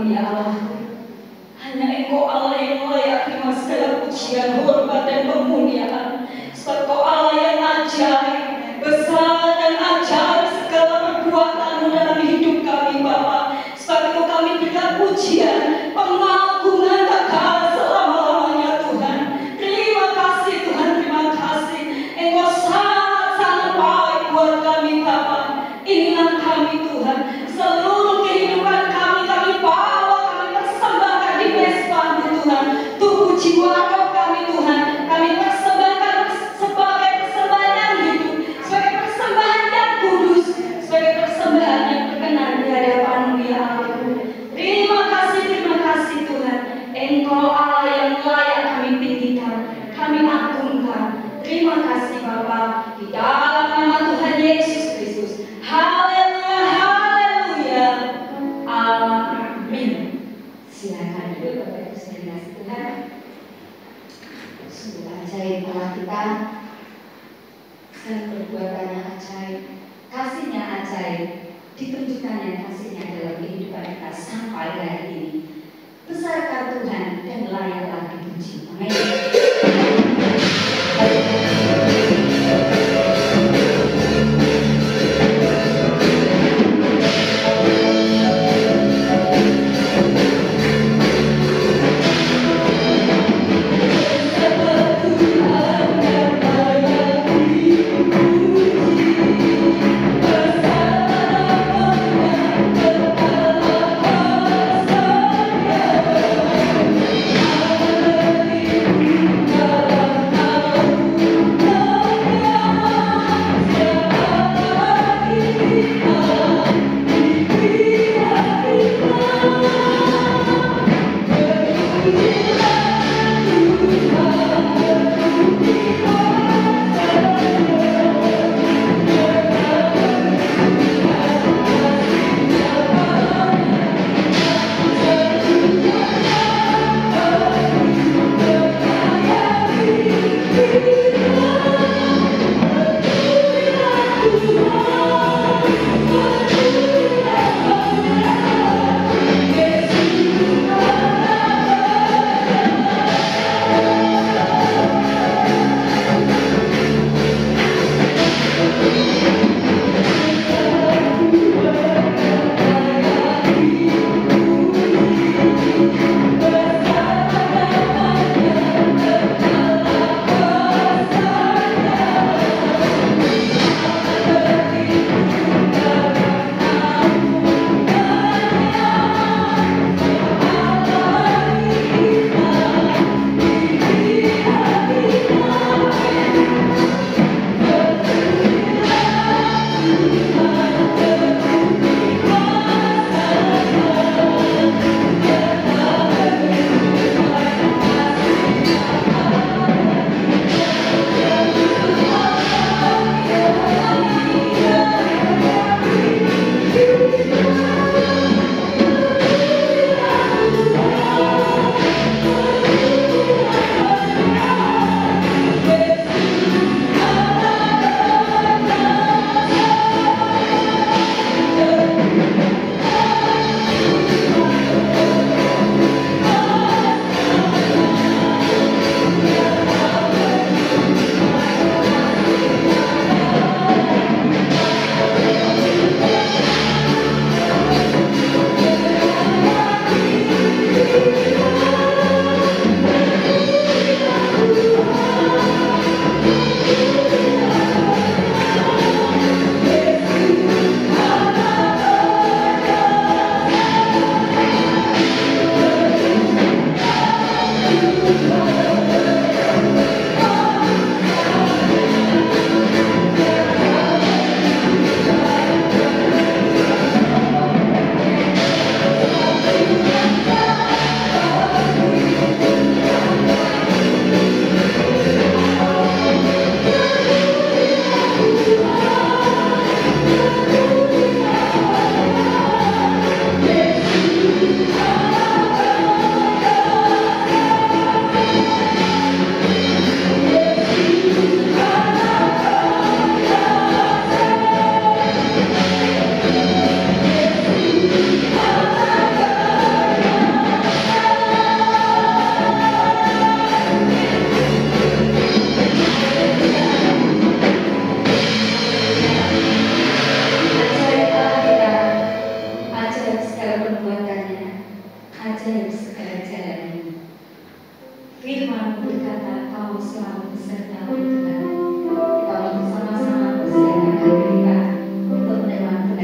ya Allah. Hanya Engkau Allah yang layak terima segala pujian, hormat dan kemuliaan. Sebab Kau Allah yang ajaib, besar dan ajaib segala perbuatan-Mu dalam hidup kami Bapa. Sebab itu kami berikan pujian, pengagungan kekal selama-lamanya Tuhan. Terima kasih Tuhan, terima kasih. Engkau sangat-sangat baik buat kami Bapa. Inilah kami Tuhan, seluruh kehidupan kami bawa, kami persembahkan di mesbah-Mu Tuhan. Tubuh jiwa roh kami Tuhan, kami persembahkan sebagai persembahan yang hidup, sebagai persembahan yang kudus, sebagai persembahan yang berkenan di hadapan-Mu ya Allah. Terima kasih Tuhan. Engkau Allah yang layak kami tinggikan, kami agungkan. Terima kasih Bapa, di dalam nama Tuhan Yesus Kristus. Haleluya, haleluya, amin. Silakan duduk Bapak Ibu saudara Tuhan. Sungguh ajaib Allah kita, segala perbuatannya ajaib, kasihnya ajaib, ditunjukkannya kasihnya dalam kehidupan kita sampai hari ini. Besarkah Tuhan dan layaklah dipuji. Amin. Thank you.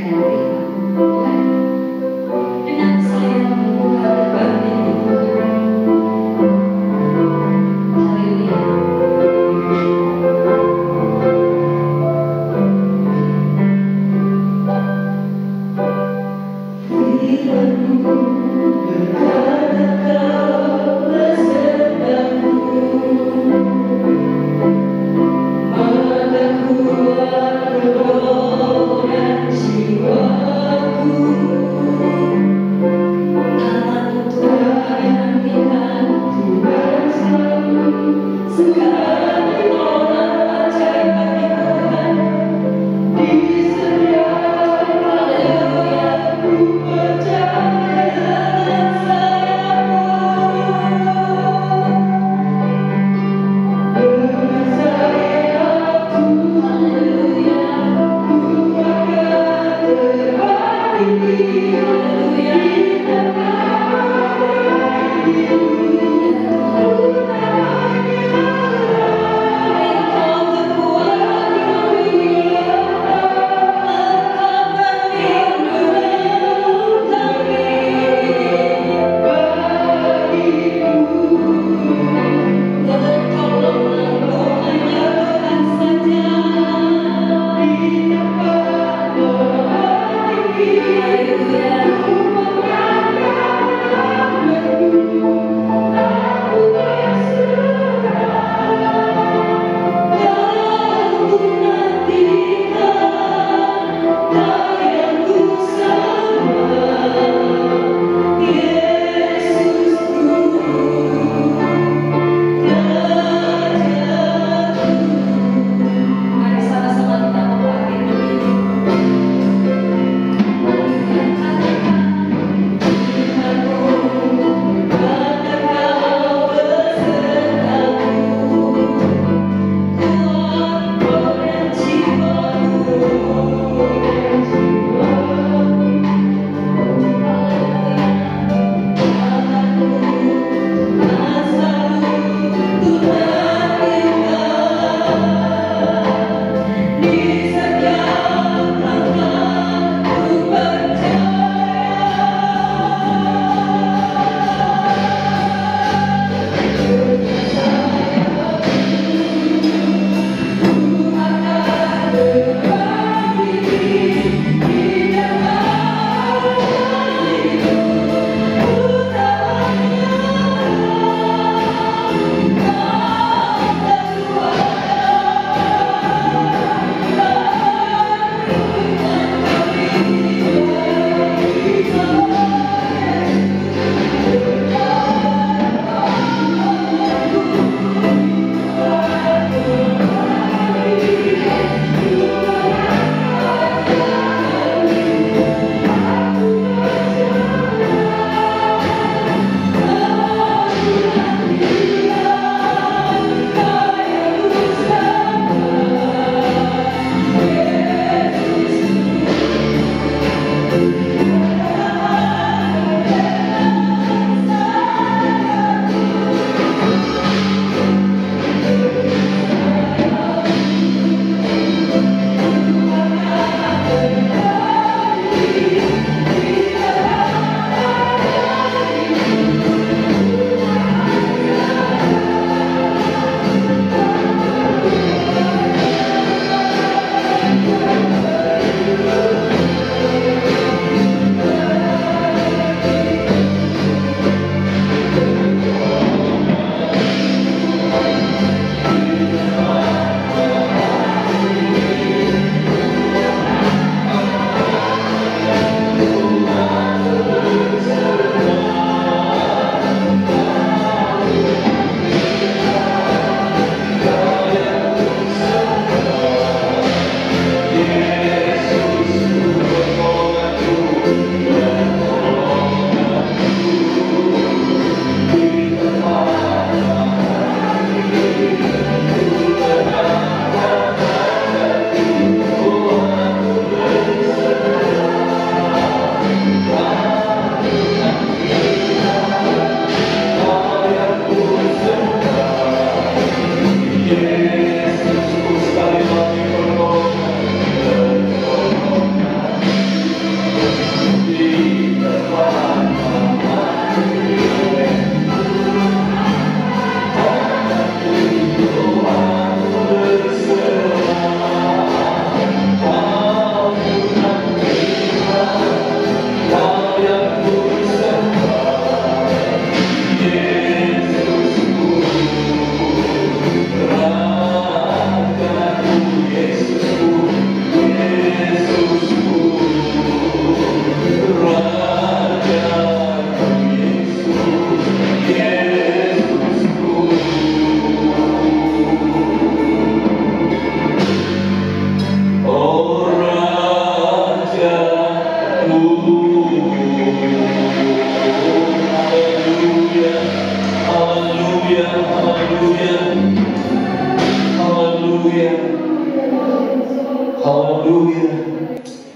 hati aku, Tuhan. Dengan saya membuka berbakti di Tuhan. Haleluya. Firman-Mu berkata Kau besertaku, maka kuat roh dan jiwa. Haleluya, haleluya, haleluya, haleluya.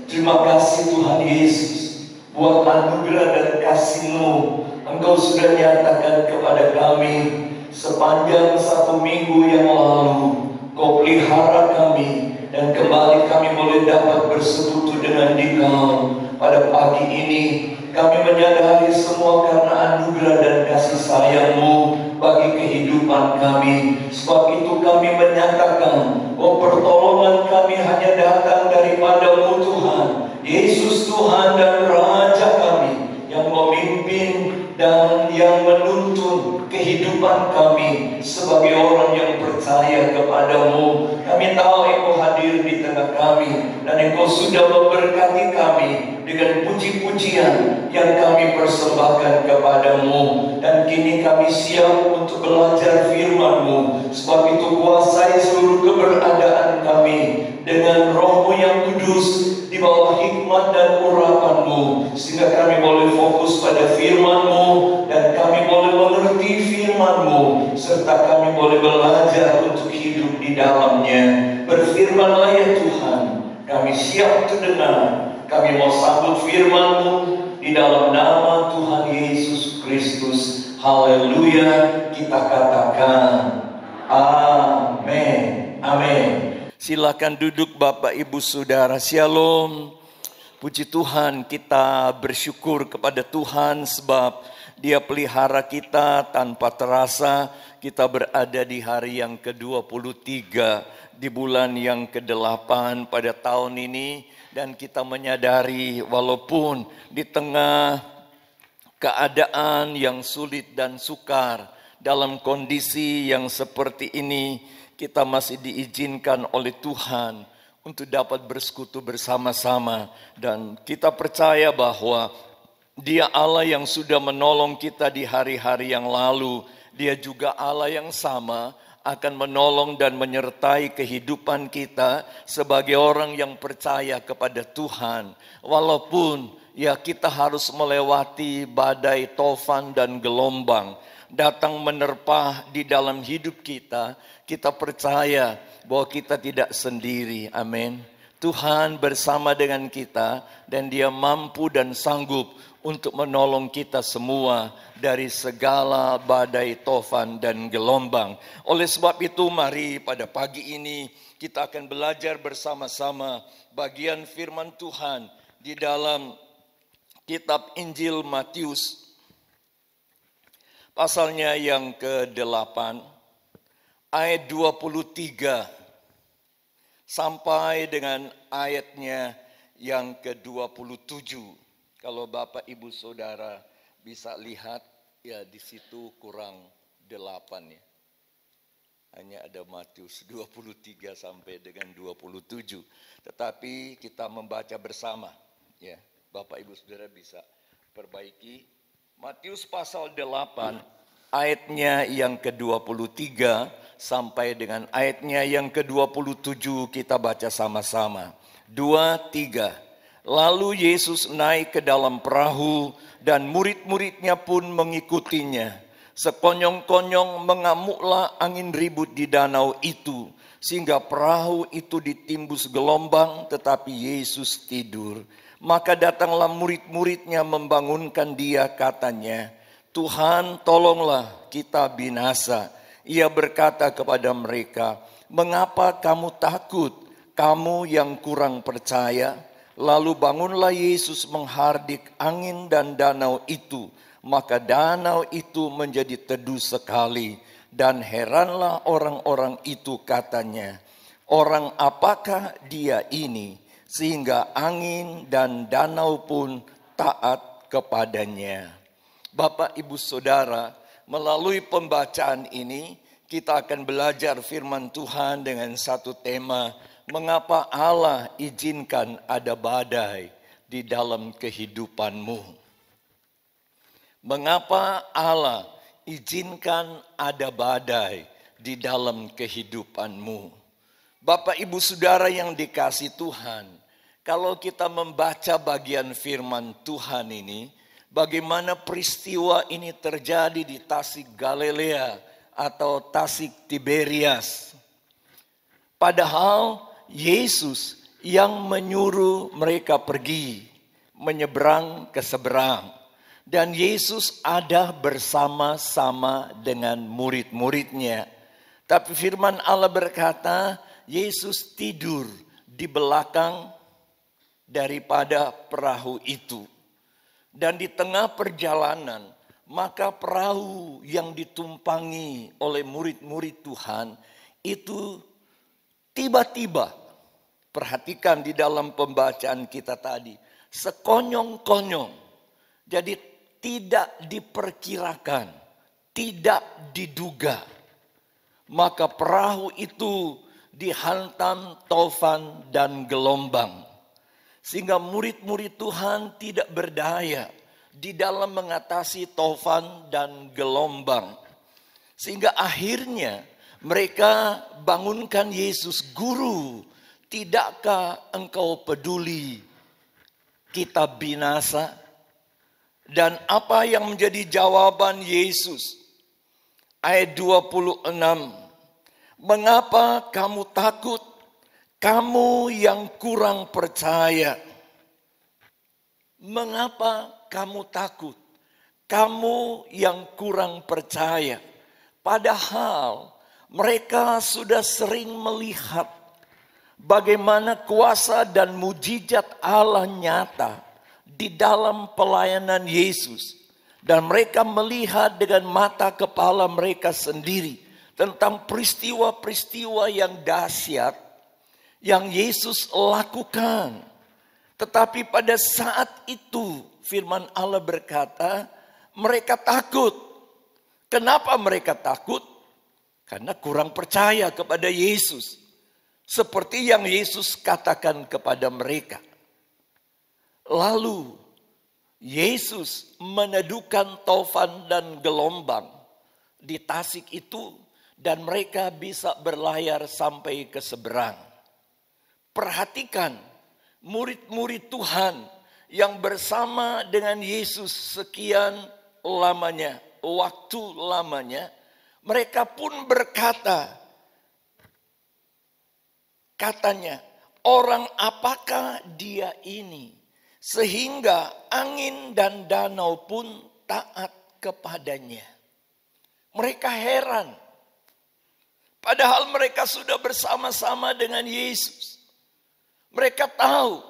Terima kasih Tuhan Yesus buat anugerah dan kasih-Mu. Engkau sudah nyatakan kepada kami sepanjang 1 minggu yang lalu. Kau pelihara kami dan kembali kami boleh dapat bersekutu dengan Dikau. Pada pagi ini kami menyadari semua karena anugerah dan kasih sayang-Mu bagi kehidupan kami. Sebab itu kami menyatakan bahwa pertolongan kami hanya datang daripada-Mu Tuhan. Yesus Tuhan dan Raja kami yang memimpin dan yang menuntun kehidupan kami sebagai orang yang percaya kepada-Mu. Kami tahu Engkau hadir di tengah kami dan Engkau sudah memberkati kami dengan puji-pujian yang kami persembahkan kepada-Mu. Dan kini kami siap untuk belajar firman-Mu. Sebab itu kuasai seluruh keberadaan kami dengan Roh-Mu yang kudus di bawah hikmat dan urapan-Mu, sehingga kami boleh fokus pada firman-Mu dan kami boleh mengerti firman-Mu, serta kami boleh belajar untuk hidup di dalamnya. Berfirmanlah ya Tuhan, kami siap untuk dengar. Kami mau sambut firman-Mu di dalam nama Tuhan Yesus Kristus. Haleluya, kita katakan amin. Amin. Silakan duduk Bapak Ibu Saudara. Shalom. Puji Tuhan, kita bersyukur kepada Tuhan sebab Dia pelihara kita tanpa terasa. Kita berada di hari yang ke-23 di bulan yang ke-8 pada tahun ini, dan kita menyadari walaupun di tengah keadaan yang sulit dan sukar, dalam kondisi yang seperti ini, kita masih diizinkan oleh Tuhan untuk dapat bersekutu bersama-sama. Dan kita percaya bahwa Dia Allah yang sudah menolong kita di hari-hari yang lalu. Dia juga Allah yang sama akan menolong dan menyertai kehidupan kita sebagai orang yang percaya kepada Tuhan. Walaupun ya kita harus melewati badai, tofan dan gelombang datang menerpa di dalam hidup kita, kita percaya bahwa kita tidak sendiri. Amin. Tuhan bersama dengan kita dan Dia mampu dan sanggup untuk menolong kita semua dari segala badai, tofan dan gelombang. Oleh sebab itu mari pada pagi ini kita akan belajar bersama-sama bagian firman Tuhan di dalam kitab Injil Matius pasalnya yang ke-8 ayat 23 sampai dengan ayatnya yang ke-27. Kalau Bapak Ibu Saudara bisa lihat ya, di situ kurang 8 ya. Hanya ada Matius 23 sampai dengan 27. Tetapi kita membaca bersama ya. Bapak Ibu Saudara bisa perbaiki. Matius pasal 8 ayatnya yang ke-23 sampai dengan ayatnya yang ke-27 kita baca sama-sama. 2, 3. Lalu Yesus naik ke dalam perahu dan murid-muridnya pun mengikutinya. Sekonyong-konyong mengamuklah angin ribut di danau itu, sehingga perahu itu ditimbus gelombang, tetapi Yesus tidur. Maka datanglah murid-muridnya membangunkan Dia, katanya, Tuhan, tolonglah, kita binasa. Ia berkata kepada mereka, mengapa kamu takut, kamu yang kurang percaya? Lalu bangunlah Yesus menghardik angin dan danau itu. Maka danau itu menjadi teduh sekali. Dan heranlah orang-orang itu, katanya, orang apakah Dia ini? Sehingga angin dan danau pun taat kepadanya. Bapak Ibu Saudara, melalui pembacaan ini kita akan belajar firman Tuhan dengan satu tema. Mengapa Allah izinkan ada badai di dalam kehidupanmu? Mengapa Allah izinkan ada badai di dalam kehidupanmu? Bapak Ibu Saudara yang dikasihi Tuhan, kalau kita membaca bagian firman Tuhan ini, bagaimana peristiwa ini terjadi di Tasik Galilea atau Tasik Tiberias. Padahal Yesus yang menyuruh mereka pergi menyeberang ke seberang. Dan Yesus ada bersama-sama dengan murid-muridnya. Tapi firman Allah berkata, Yesus tidur di belakang daripada perahu itu. Dan di tengah perjalanan, maka perahu yang ditumpangi oleh murid-murid Tuhan itu tiba-tiba, perhatikan di dalam pembacaan kita tadi, sekonyong-konyong. Jadi tidak diperkirakan, tidak diduga. Maka perahu itu dihantam taufan dan gelombang. Sehingga murid-murid Tuhan tidak berdaya di dalam mengatasi taufan dan gelombang. Sehingga akhirnya mereka bangunkan Yesus, "Guru, tidakkah engkau peduli kita binasa?" Dan apa yang menjadi jawaban Yesus? Ayat 26. Mengapa kamu takut? Kamu yang kurang percaya. Mengapa kamu takut? Kamu yang kurang percaya. Padahal mereka sudah sering melihat bagaimana kuasa dan mujizat Allah nyata di dalam pelayanan Yesus. Dan mereka melihat dengan mata kepala mereka sendiri tentang peristiwa-peristiwa yang dahsyat yang Yesus lakukan. Tetapi pada saat itu firman Allah berkata, mereka takut. Kenapa mereka takut? Karena kurang percaya kepada Yesus. Seperti yang Yesus katakan kepada mereka. Lalu Yesus meneduhkan taufan dan gelombang di Tasik itu dan mereka bisa berlayar sampai ke seberang. Perhatikan murid-murid Tuhan yang bersama dengan Yesus sekian lamanya, waktu lamanya, mereka pun berkata, katanya, orang apakah dia ini? Sehingga angin dan danau pun taat kepadanya. Mereka heran. Padahal mereka sudah bersama-sama dengan Yesus. Mereka tahu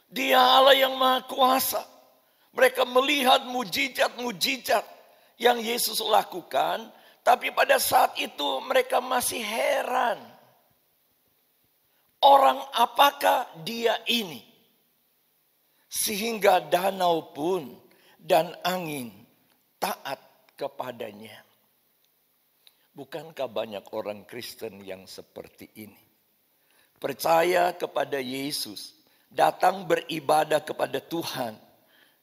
Dia Allah yang Maha Kuasa. Mereka melihat mujizat-mujizat yang Yesus lakukan. Tapi pada saat itu mereka masih heran. Orang apakah dia ini? Sehingga danau pun dan angin taat kepadanya. Bukankah banyak orang Kristen yang seperti ini? Percaya kepada Yesus, datang beribadah kepada Tuhan,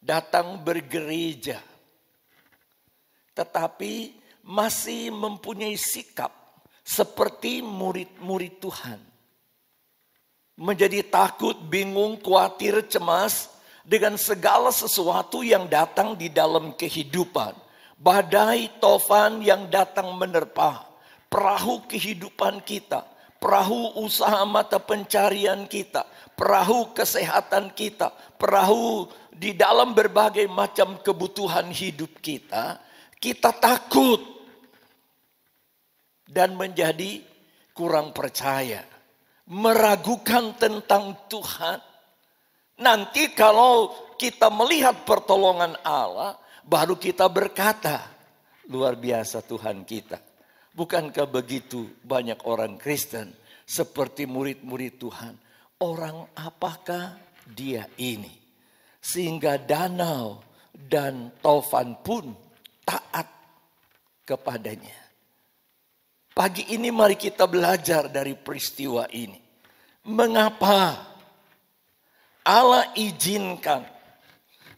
datang bergereja. Tetapi masih mempunyai sikap seperti murid-murid Tuhan. Menjadi takut, bingung, khawatir, cemas dengan segala sesuatu yang datang di dalam kehidupan. Badai, tofan yang datang menerpa perahu kehidupan kita, perahu usaha mata pencarian kita, perahu kesehatan kita, perahu di dalam berbagai macam kebutuhan hidup kita. Kita takut dan menjadi kurang percaya, meragukan tentang Tuhan. Nanti kalau kita melihat pertolongan Allah, baru kita berkata, luar biasa Tuhan kita. Bukankah begitu banyak orang Kristen seperti murid-murid Tuhan? Orang apakah dia ini? Sehingga danau dan taufan pun taat kepadanya. Pagi ini mari kita belajar dari peristiwa ini. Mengapa Allah izinkan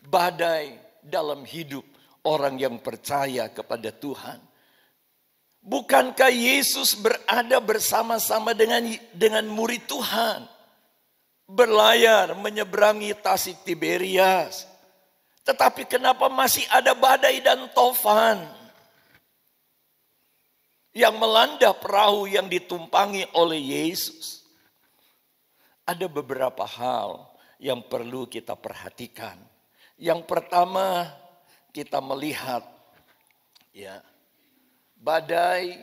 badai dalam hidup orang yang percaya kepada Tuhan? Bukankah Yesus berada bersama-sama dengan murid Tuhan? berlayar menyeberangi Tasik Tiberias. Tetapi kenapa masih ada badai dan tofan yang melanda perahu yang ditumpangi oleh Yesus? Ada beberapa hal yang perlu kita perhatikan. Yang pertama, kita melihat ya, badai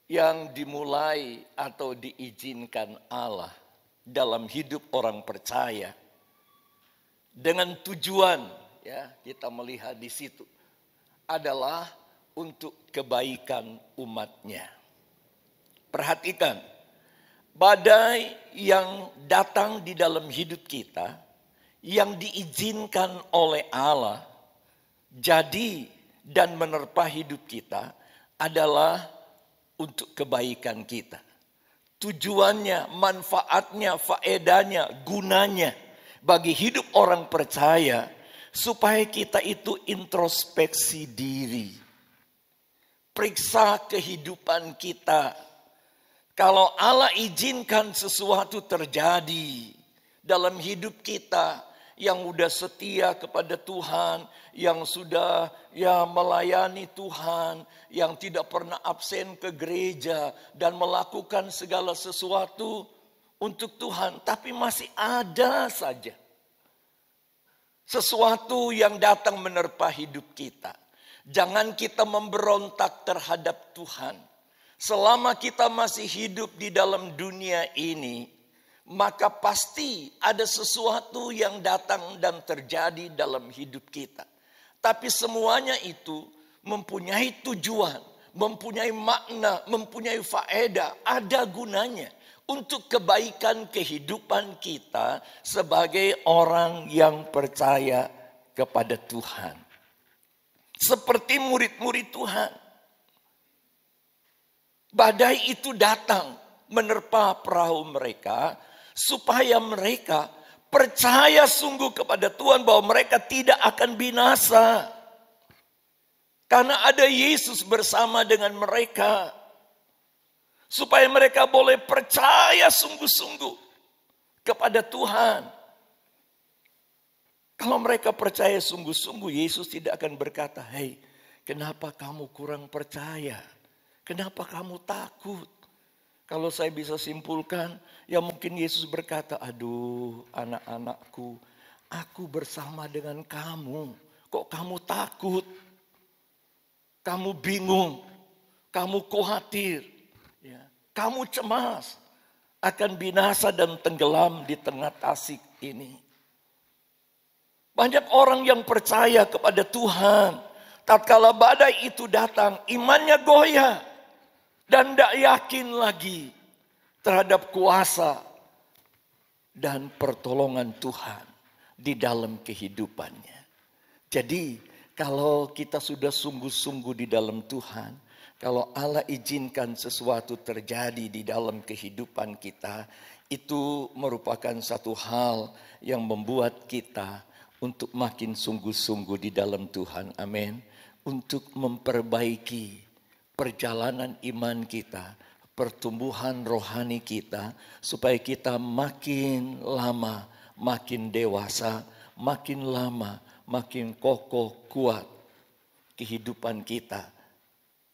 yang dimulai atau diizinkan Allah dalam hidup orang percaya dengan tujuan, ya, kita melihat di situ adalah untuk kebaikan umatnya. Perhatikan, badai yang datang di dalam hidup kita yang diizinkan oleh Allah jadi dan menerpa hidup kita adalah untuk kebaikan kita. Tujuannya, manfaatnya, faedahnya, gunanya bagi hidup orang percaya supaya kita itu introspeksi diri. Periksa kehidupan kita. Kalau Allah izinkan sesuatu terjadi dalam hidup kita, yang sudah setia kepada Tuhan, yang sudah melayani Tuhan, yang tidak pernah absen ke gereja dan melakukan segala sesuatu untuk Tuhan, tapi masih ada saja sesuatu yang datang menerpa hidup kita. Jangan kita memberontak terhadap Tuhan. Selama kita masih hidup di dalam dunia ini, maka pasti ada sesuatu yang datang dan terjadi dalam hidup kita. Tapi semuanya itu mempunyai tujuan, mempunyai makna, mempunyai faedah, ada gunanya untuk kebaikan kehidupan kita sebagai orang yang percaya kepada Tuhan. Seperti murid-murid Tuhan. Badai itu datang menerpa perahu mereka, supaya mereka percaya sungguh kepada Tuhan bahwa mereka tidak akan binasa. Karena ada Yesus bersama dengan mereka. Supaya mereka boleh percaya sungguh-sungguh kepada Tuhan. Kalau mereka percaya sungguh-sungguh, Yesus tidak akan berkata, "Hei, kenapa kamu kurang percaya? Kenapa kamu takut?" Kalau saya bisa simpulkan, ya mungkin Yesus berkata, "Aduh anak-anakku, aku bersama dengan kamu. Kok kamu takut? Kamu bingung, kamu khawatir, ya, kamu cemas akan binasa dan tenggelam di tengah Tasik ini." Banyak orang yang percaya kepada Tuhan, tatkala badai itu datang, imannya goyah. Dan tidak yakin lagi terhadap kuasa dan pertolongan Tuhan di dalam kehidupannya. Jadi kalau kita sudah sungguh-sungguh di dalam Tuhan, kalau Allah izinkan sesuatu terjadi di dalam kehidupan kita, itu merupakan satu hal yang membuat kita untuk makin sungguh-sungguh di dalam Tuhan. Amin. Untuk memperbaiki perjalanan iman kita, pertumbuhan rohani kita, supaya kita makin lama, makin dewasa, makin lama, makin kokoh, kuat kehidupan kita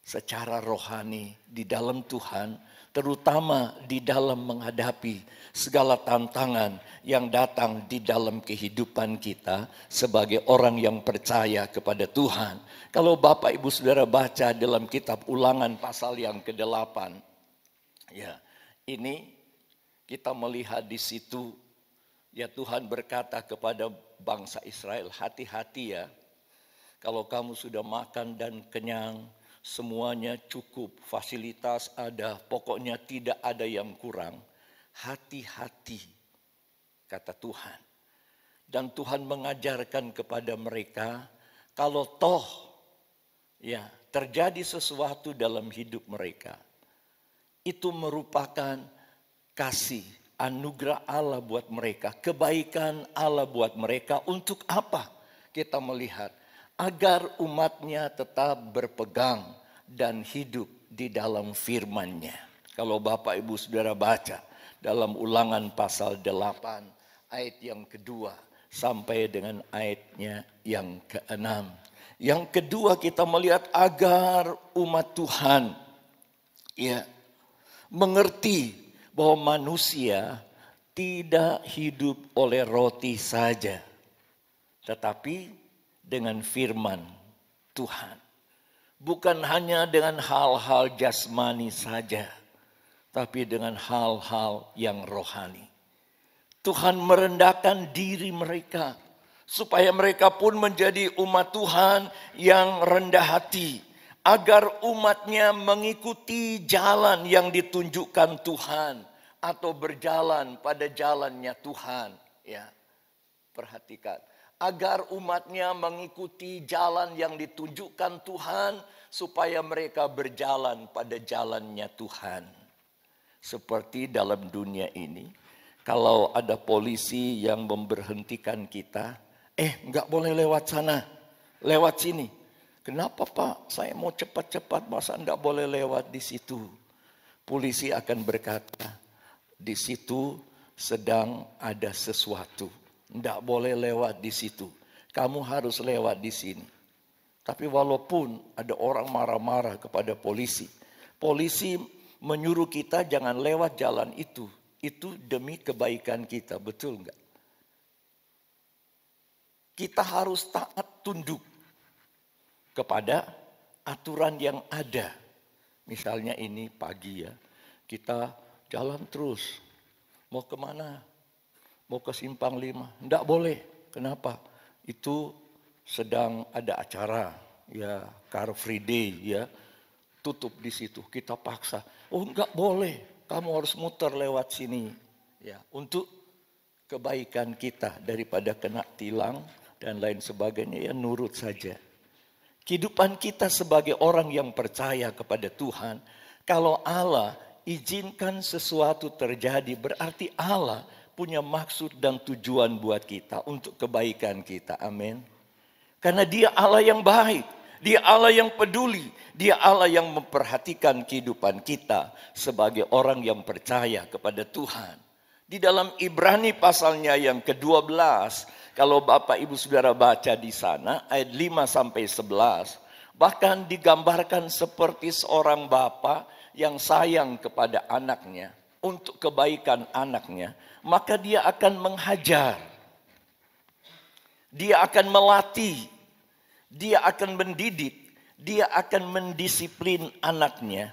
secara rohani di dalam Tuhan, terutama di dalam menghadapi segala tantangan yang datang di dalam kehidupan kita sebagai orang yang percaya kepada Tuhan. Kalau Bapak Ibu Saudara baca dalam kitab Ulangan pasal yang ke-8, ya, ini kita melihat di situ, ya, Tuhan berkata kepada bangsa Israel, "Hati-hati ya, kalau kamu sudah makan dan kenyang, semuanya cukup, fasilitas ada, pokoknya tidak ada yang kurang. Hati-hati," kata Tuhan. Dan Tuhan mengajarkan kepada mereka, kalau toh ya terjadi sesuatu dalam hidup mereka, itu merupakan kasih, anugerah Allah buat mereka, kebaikan Allah buat mereka. Untuk apa? Kita melihat agar umatnya tetap berpegang dan hidup di dalam firman-Nya. Kalau Bapak Ibu Saudara baca dalam Ulangan pasal 8 ayat yang kedua sampai dengan ayatnya yang ke-6. Yang kedua kita melihat agar umat Tuhan ya mengerti bahwa manusia tidak hidup oleh roti saja, tetapi dengan firman Tuhan. Bukan hanya dengan hal-hal jasmani saja, tapi dengan hal-hal yang rohani. Tuhan merendahkan diri mereka, supaya mereka pun menjadi umat Tuhan yang rendah hati, agar umatnya mengikuti jalan yang ditunjukkan Tuhan, atau berjalan pada jalannya Tuhan. Ya, perhatikan. Agar umatnya mengikuti jalan yang ditunjukkan Tuhan, supaya mereka berjalan pada jalannya Tuhan. Seperti dalam dunia ini, kalau ada polisi yang memberhentikan kita, nggak boleh lewat sana, lewat sini. Kenapa Pak? Saya mau cepat-cepat, masa nggak boleh lewat di situ? Polisi akan berkata, di situ sedang ada sesuatu. Nggak boleh lewat di situ. Kamu harus lewat di sini. Tapi walaupun ada orang marah-marah kepada polisi, polisi menyuruh kita jangan lewat jalan itu demi kebaikan kita, betul enggak? Kita harus taat tunduk kepada aturan yang ada. Misalnya ini pagi ya, kita jalan terus. Mau kemana? Mau ke Simpang 5? Enggak boleh. Kenapa? Itu sedang ada acara, ya Car Free Day ya. Tutup di situ, kita paksa. Oh enggak boleh. Kamu harus muter lewat sini, ya, untuk kebaikan kita daripada kena tilang dan lain sebagainya. Ya nurut saja. Kehidupan kita sebagai orang yang percaya kepada Tuhan, kalau Allah izinkan sesuatu terjadi, berarti Allah punya maksud dan tujuan buat kita untuk kebaikan kita. Amin. Karena Dia Allah yang baik. Dia Allah yang peduli, Dia Allah yang memperhatikan kehidupan kita sebagai orang yang percaya kepada Tuhan. Di dalam Ibrani pasalnya yang ke-12, kalau Bapak Ibu Saudara baca di sana ayat 5 sampai 11, bahkan digambarkan seperti seorang bapa yang sayang kepada anaknya untuk kebaikan anaknya, maka dia akan menghajar, dia akan melatih, dia akan mendidik, dia akan mendisiplin anaknya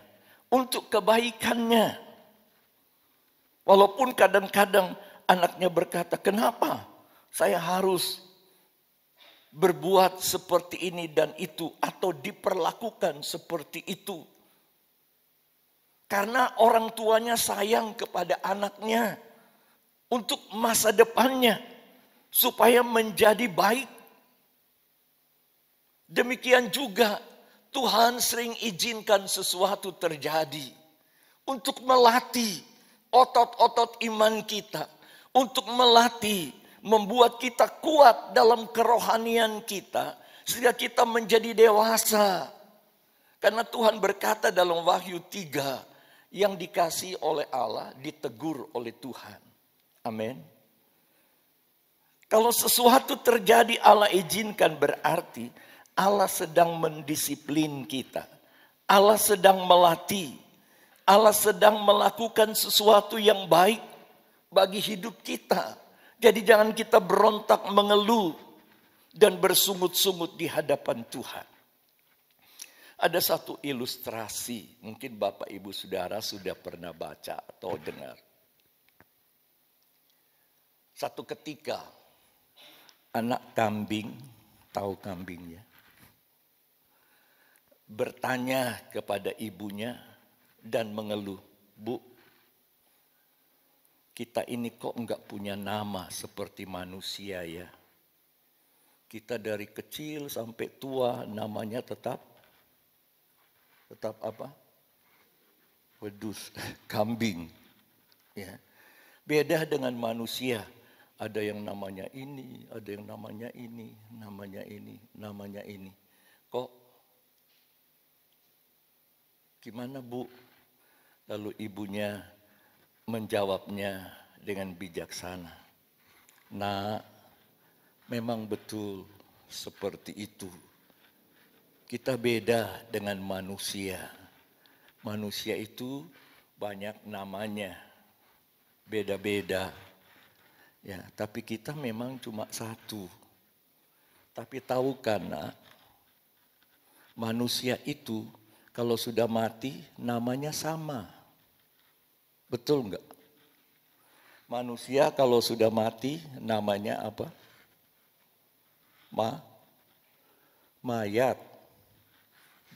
untuk kebaikannya. Walaupun kadang-kadang anaknya berkata, kenapa saya harus berbuat seperti ini dan itu, atau diperlakukan seperti itu. Karena orang tuanya sayang kepada anaknya untuk masa depannya, supaya menjadi baik. Demikian juga Tuhan sering izinkan sesuatu terjadi untuk melatih otot-otot iman kita, untuk melatih, membuat kita kuat dalam kerohanian kita, sehingga kita menjadi dewasa. Karena Tuhan berkata dalam Wahyu 3, yang dikasih oleh Allah ditegur oleh Tuhan. Amin. Kalau sesuatu terjadi Allah izinkan, berarti Allah sedang mendisiplin kita. Allah sedang melatih. Allah sedang melakukan sesuatu yang baik bagi hidup kita. Jadi jangan kita berontak, mengeluh, dan bersungut-sungut di hadapan Tuhan. Ada satu ilustrasi, mungkin Bapak Ibu Saudara sudah pernah baca atau dengar. Satu ketika anak kambing, tahu kambing ya, bertanya kepada ibunya dan mengeluh, Bu, kita ini kok enggak punya nama seperti manusia ya. Kita dari kecil sampai tua namanya tetap apa? Wedus, kambing. Ya. Beda dengan manusia. Ada yang namanya ini, ada yang namanya ini, namanya ini, namanya ini. Kok gimana Bu? Lalu ibunya menjawabnya dengan bijaksana. Nah, memang betul seperti itu. Kita beda dengan manusia. Manusia itu banyak namanya, beda-beda. Ya, tapi kita memang cuma satu. Tapi tahukah nak, manusia itu kalau sudah mati namanya sama. Betul enggak? Manusia kalau sudah mati namanya apa? Mayat,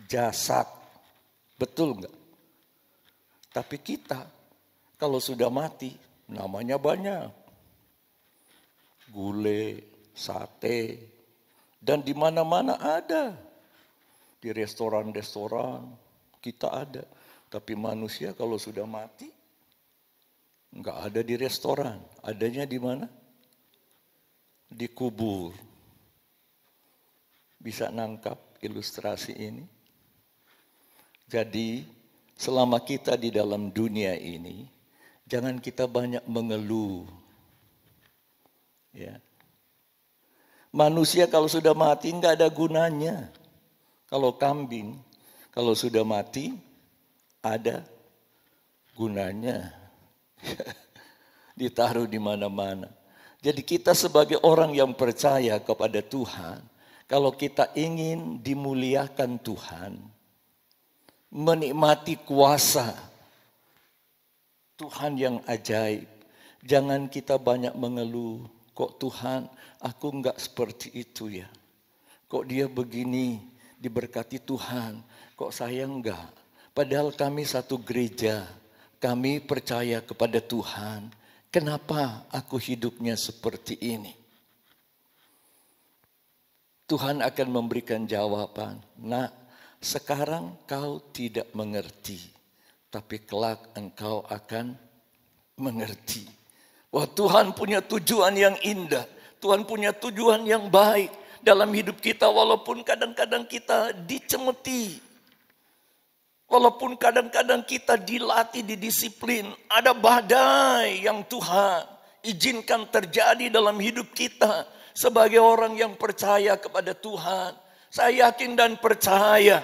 jasad. Betul enggak? Tapi kita kalau sudah mati namanya banyak. Gulai, sate, dan di mana-mana ada. Di restoran-restoran kita ada. Tapi manusia kalau sudah mati, enggak ada di restoran. Adanya di mana? Dikubur. Bisa nangkap ilustrasi ini? Jadi, selama kita di dalam dunia ini, jangan kita banyak mengeluh. Ya. Manusia kalau sudah mati enggak ada gunanya. Kalau kambing, kalau sudah mati ada gunanya. Ditaruh di mana-mana. Jadi kita sebagai orang yang percaya kepada Tuhan, kalau kita ingin dimuliakan Tuhan, menikmati kuasa Tuhan yang ajaib, jangan kita banyak mengeluh. Kok Tuhan, aku enggak seperti itu ya. Kok dia begini, diberkati Tuhan. Kok saya enggak? Padahal kami satu gereja, kami percaya kepada Tuhan. Kenapa aku hidupnya seperti ini? Tuhan akan memberikan jawaban. Nah, sekarang kau tidak mengerti, tapi kelak engkau akan mengerti. Wah, Tuhan punya tujuan yang indah. Tuhan punya tujuan yang baik dalam hidup kita. Walaupun kadang-kadang kita dicemeti. Walaupun kadang-kadang kita dilatih, didisiplin. Ada badai yang Tuhan izinkan terjadi dalam hidup kita. Sebagai orang yang percaya kepada Tuhan. Saya yakin dan percaya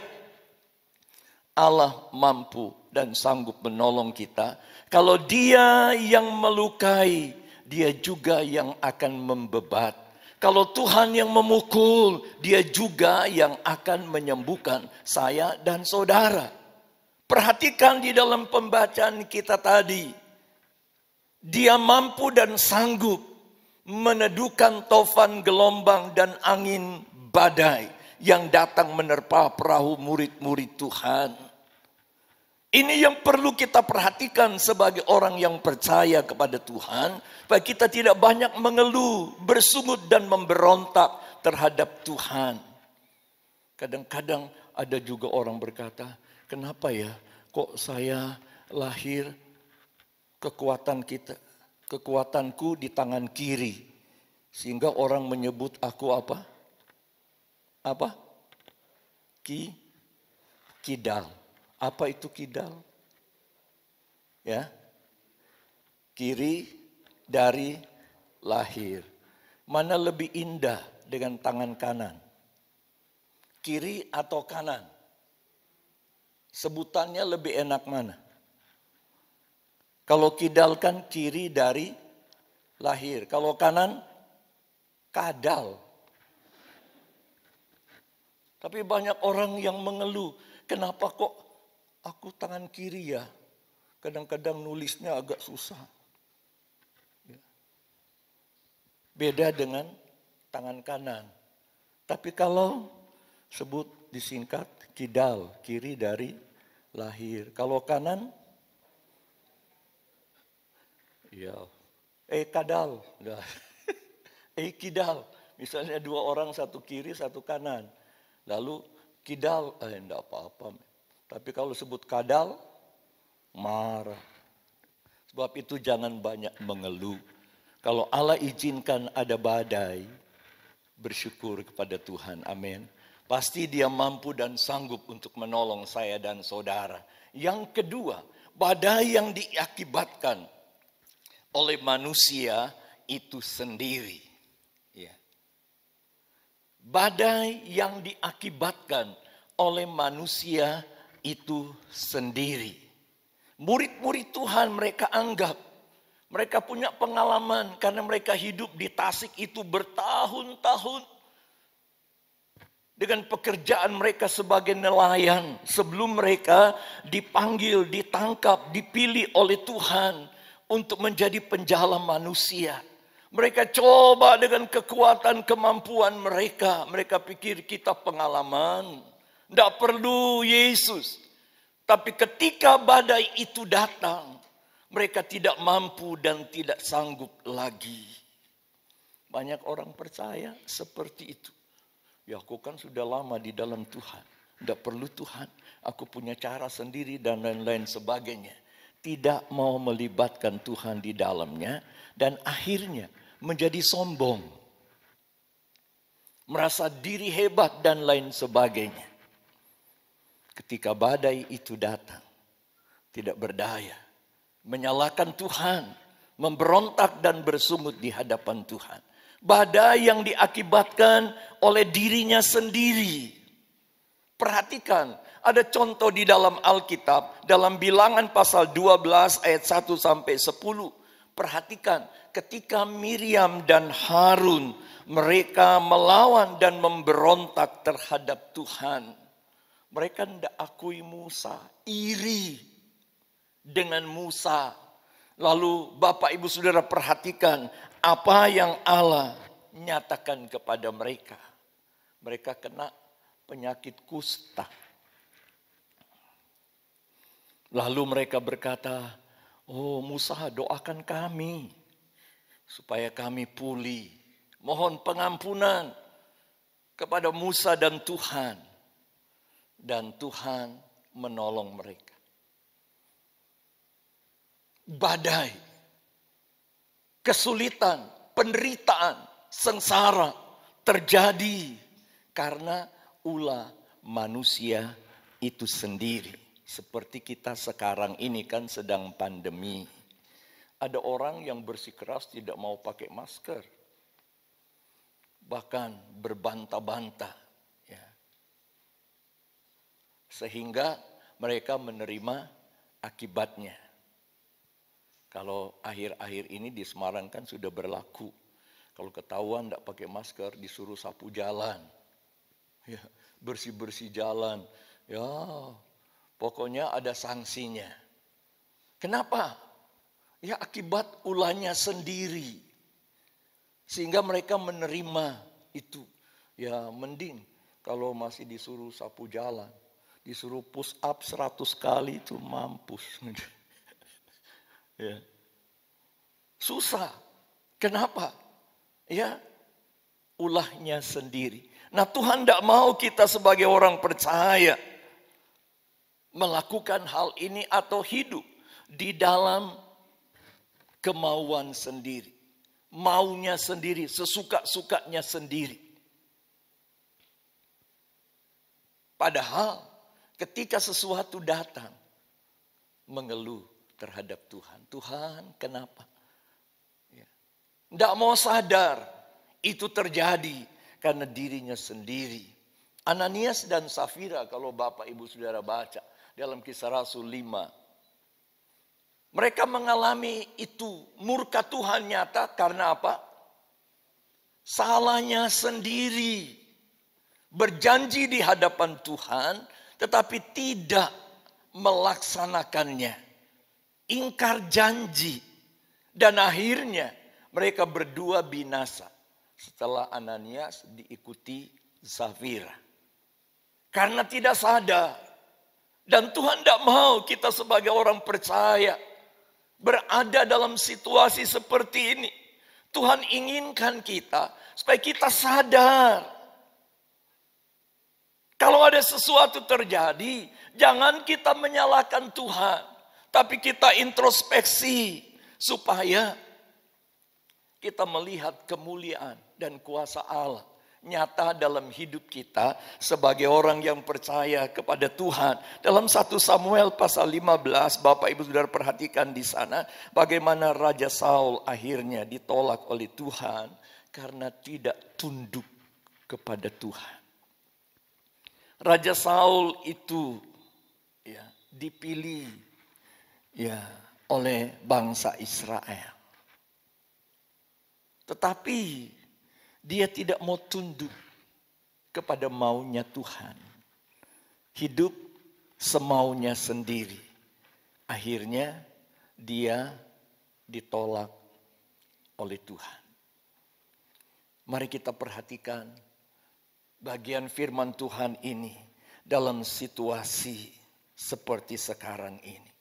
Allah mampu dan sanggup menolong kita. Kalau Dia yang melukai, Dia juga yang akan membebat. Kalau Tuhan yang memukul, Dia juga yang akan menyembuhkan saya dan saudara. Perhatikan di dalam pembacaan kita tadi. Dia mampu dan sanggup meneduhkan taufan gelombang dan angin badai yang datang menerpa perahu murid-murid Tuhan. Ini yang perlu kita perhatikan sebagai orang yang percaya kepada Tuhan. Supaya kita tidak banyak mengeluh, bersungut dan memberontak terhadap Tuhan. Kadang-kadang ada juga orang berkata, kenapa ya kok saya lahir kekuatanku di tangan kiri. Sehingga orang menyebut aku apa? Apa? Kidal. Apa itu kidal? Ya. Kiri dari lahir. Mana lebih indah dengan tangan kanan? Kiri atau kanan? Sebutannya lebih enak mana? Kalau kidal kan kiri dari lahir. Kalau kanan, kadal. Tapi banyak orang yang mengeluh. Kenapa kok aku tangan kiri ya? Kadang-kadang nulisnya agak susah. Beda dengan tangan kanan. Tapi kalau sebut disingkat kidal, kiri dari lahir. Kalau kanan, ya, kadal. Kidal. Misalnya dua orang, satu kiri, satu kanan. Lalu kidal, enggak apa-apa. Tapi kalau sebut kadal, marah. Sebab itu jangan banyak mengeluh. Kalau Allah izinkan ada badai, bersyukur kepada Tuhan. Amin. Pasti Dia mampu dan sanggup untuk menolong saya dan saudara. Yang kedua, badai yang diakibatkan oleh manusia itu sendiri. Ya. Badai yang diakibatkan oleh manusia itu sendiri. Murid-murid Tuhan mereka anggap, mereka punya pengalaman karena mereka hidup di Tasik itu bertahun-tahun. Dengan pekerjaan mereka sebagai nelayan. Sebelum mereka dipanggil, ditangkap, dipilih oleh Tuhan untuk menjadi penjala manusia. Mereka coba dengan kekuatan kemampuan mereka. Mereka pikir kita pengalaman. Tidak perlu Yesus. Tapi ketika badai itu datang, mereka tidak mampu dan tidak sanggup lagi. Banyak orang percaya seperti itu. Ya aku kan sudah lama di dalam Tuhan. Tidak perlu Tuhan. Aku punya cara sendiri dan lain-lain sebagainya. Tidak mau melibatkan Tuhan di dalamnya. Dan akhirnya menjadi sombong. Merasa diri hebat dan lain sebagainya. Ketika badai itu datang, tidak berdaya, menyalahkan Tuhan, memberontak dan bersungut di hadapan Tuhan. Badai yang diakibatkan oleh dirinya sendiri. Perhatikan, ada contoh di dalam Alkitab, dalam Bilangan pasal 12 ayat 1 sampai 10. Perhatikan, ketika Miriam dan Harun mereka melawan dan memberontak terhadap Tuhan. Mereka tidak akui Musa, iri dengan Musa. Lalu Bapak Ibu Saudara perhatikan apa yang Allah nyatakan kepada mereka. Mereka kena penyakit kusta. Lalu mereka berkata, oh Musa doakan kami supaya kami pulih. Mohon pengampunan kepada Musa dan Tuhan. Dan Tuhan menolong mereka. Badai, kesulitan, penderitaan, sengsara terjadi karena ulah manusia itu sendiri. Seperti kita sekarang ini kan sedang pandemi. Ada orang yang bersikeras tidak mau pakai masker. Bahkan berbantah-bantah. Sehingga mereka menerima akibatnya. Kalau akhir-akhir ini di Semarang kan sudah berlaku. Kalau ketahuan tidak pakai masker disuruh sapu jalan. Ya, bersih-bersih jalan. Ya, pokoknya ada sanksinya. Kenapa? Ya akibat ulahnya sendiri. Sehingga mereka menerima itu. Ya mending kalau masih disuruh sapu jalan. Disuruh push up 100 kali itu mampus. Ya. Susah. Kenapa? Ya, ulahnya sendiri. Nah Tuhan tidak mau kita sebagai orang percaya melakukan hal ini atau hidup di dalam kemauan sendiri. Maunya sendiri, sesuka-sukanya sendiri. Padahal ketika sesuatu datang, mengeluh terhadap Tuhan. Tuhan, kenapa? Tidak mau sadar, itu terjadi karena dirinya sendiri. Ananias dan Safira, kalau Bapak Ibu Saudara baca dalam Kisah Rasul 5. Mereka mengalami itu, murka Tuhan nyata karena apa? Salahnya sendiri. Berjanji di hadapan Tuhan, tetapi tidak melaksanakannya. Ingkar janji. Dan akhirnya mereka berdua binasa. Setelah Ananias diikuti Safira. Karena tidak sadar. Dan Tuhan tidak mau kita sebagai orang percaya berada dalam situasi seperti ini. Tuhan inginkan kita supaya kita sadar. Kalau ada sesuatu terjadi, jangan kita menyalahkan Tuhan. Tapi kita introspeksi supaya kita melihat kemuliaan dan kuasa Allah nyata dalam hidup kita sebagai orang yang percaya kepada Tuhan. Dalam 1 Samuel pasal 15, Bapak Ibu Saudara perhatikan di sana bagaimana Raja Saul akhirnya ditolak oleh Tuhan karena tidak tunduk kepada Tuhan. Raja Saul itu dipilih oleh bangsa Israel. Tetapi dia tidak mau tunduk kepada maunya Tuhan. Hidup semaunya sendiri. Akhirnya dia ditolak oleh Tuhan. Mari kita perhatikan bagian firman Tuhan ini dalam situasi seperti sekarang ini.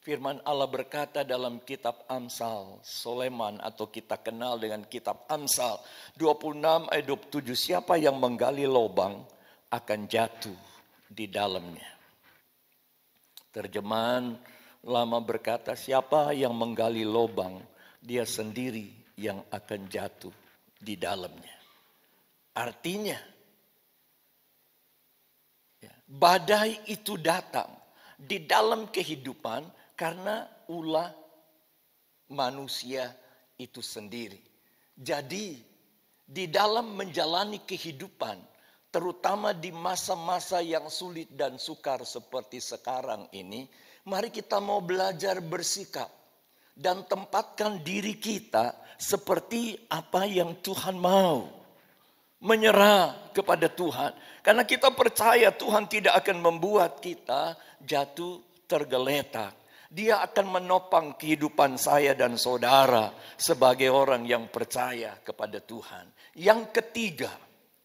Firman Allah berkata dalam kitab Amsal, Soleman atau kita kenal dengan kitab Amsal 26 ayat 27, siapa yang menggali lubang akan jatuh di dalamnya. Terjemahan lama berkata, siapa yang menggali lubang, dia sendiri yang akan jatuh di dalamnya. Artinya, badai itu datang di dalam kehidupan karena ulah manusia itu sendiri. Jadi di dalam menjalani kehidupan, terutama di masa-masa yang sulit dan sukar seperti sekarang ini, mari kita mau belajar bersikap dan tempatkan diri kita seperti apa yang Tuhan mau. Menyerah kepada Tuhan. Karena kita percaya Tuhan tidak akan membuat kita jatuh tergeletak. Dia akan menopang kehidupan saya dan saudara sebagai orang yang percaya kepada Tuhan. Yang ketiga,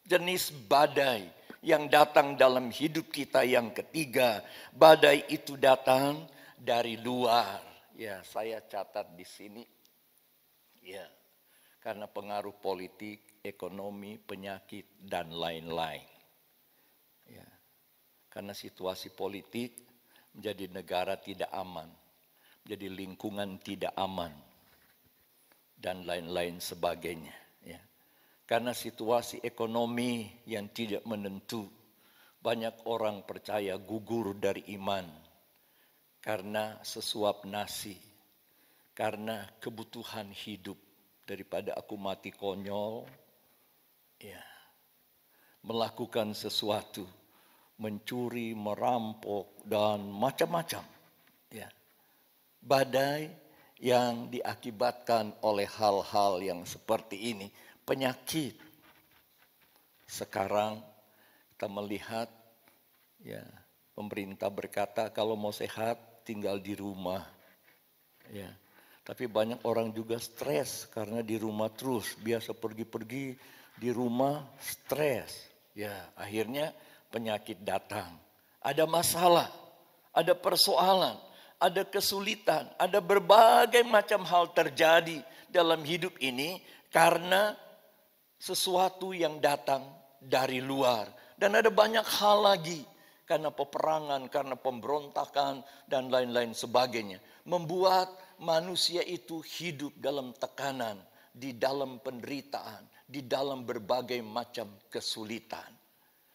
jenis badai yang datang dalam hidup kita. Yang ketiga, badai itu datang dari luar. Ya, saya catat di sini. Ya, karena pengaruh politik, ekonomi, penyakit, dan lain-lain. Ya, karena situasi politik menjadi negara tidak aman, jadi lingkungan tidak aman, dan lain-lain sebagainya. Ya. Karena situasi ekonomi yang tidak menentu, banyak orang percaya gugur dari iman, karena sesuap nasi, karena kebutuhan hidup, daripada aku mati konyol, melakukan sesuatu, mencuri, merampok, dan macam-macam. Ya. Badai yang diakibatkan oleh hal-hal yang seperti ini. Penyakit. Sekarang kita melihat, pemerintah berkata kalau mau sehat tinggal di rumah. Ya. Tapi banyak orang juga stres karena di rumah terus. Biasa pergi-pergi, di rumah stres. Ya, akhirnya penyakit datang. Ada masalah, ada persoalan, ada kesulitan, ada berbagai macam hal terjadi dalam hidup ini karena sesuatu yang datang dari luar. Dan ada banyak hal lagi karena peperangan, karena pemberontakan, dan lain-lain sebagainya. Membuat manusia itu hidup dalam tekanan, di dalam penderitaan, di dalam berbagai macam kesulitan.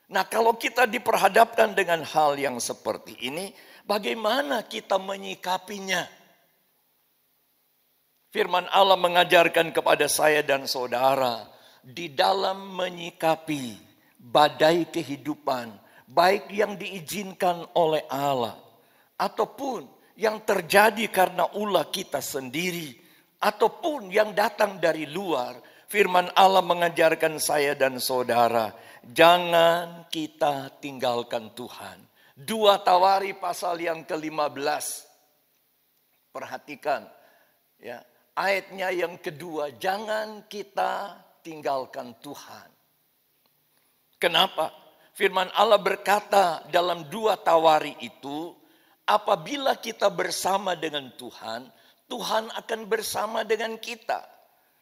Nah, kalau kita diperhadapkan dengan hal yang seperti ini, bagaimana kita menyikapinya? Firman Allah mengajarkan kepada saya dan saudara, di dalam menyikapi badai kehidupan, baik yang diizinkan oleh Allah, ataupun yang terjadi karena ulah kita sendiri, ataupun yang datang dari luar, firman Allah mengajarkan saya dan saudara, jangan kita tinggalkan Tuhan. 2 Tawari pasal yang ke-15. Perhatikan ya, ayatnya yang kedua, jangan kita tinggalkan Tuhan. Kenapa? Firman Allah berkata dalam 2 Tawari itu, apabila kita bersama dengan Tuhan, Tuhan akan bersama dengan kita.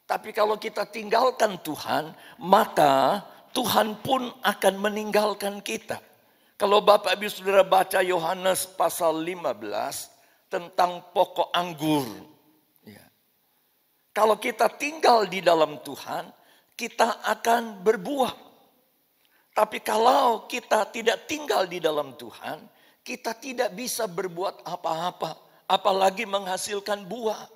Tapi kalau kita tinggalkan Tuhan, maka Tuhan pun akan meninggalkan kita. Kalau Bapak Ibu Saudara baca Yohanes pasal 15 tentang pokok anggur. Ya. Kalau kita tinggal di dalam Tuhan, kita akan berbuah. Tapi kalau kita tidak tinggal di dalam Tuhan, kita tidak bisa berbuat apa-apa, apalagi menghasilkan buah.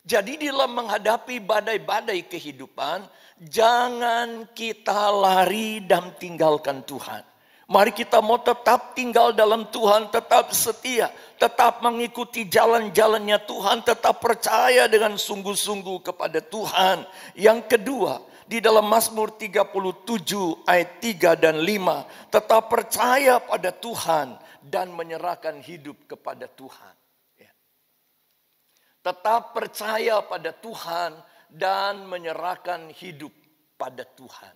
Jadi dalam menghadapi badai-badai kehidupan, jangan kita lari dan tinggalkan Tuhan. Mari kita mau tetap tinggal dalam Tuhan, tetap setia, tetap mengikuti jalan-jalannya Tuhan, tetap percaya dengan sungguh-sungguh kepada Tuhan. Yang kedua, di dalam Mazmur 37 ayat 3 dan 5, tetap percaya pada Tuhan dan menyerahkan hidup kepada Tuhan. Tetap percaya pada Tuhan dan menyerahkan hidup pada Tuhan.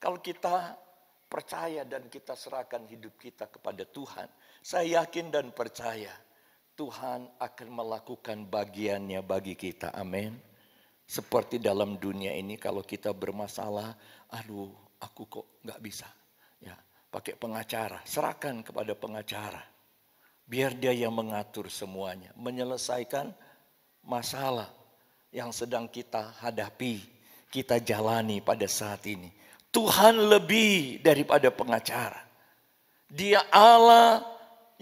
Kalau kita percaya dan kita serahkan hidup kita kepada Tuhan, saya yakin dan percaya Tuhan akan melakukan bagiannya bagi kita. Amin. Seperti dalam dunia ini kalau kita bermasalah, aduh aku kok gak bisa. Ya, pakai pengacara, serahkan kepada pengacara. Biar dia yang mengatur semuanya, menyelesaikan masalah yang sedang kita hadapi, kita jalani pada saat ini. Tuhan lebih daripada pengacara. Dia Allah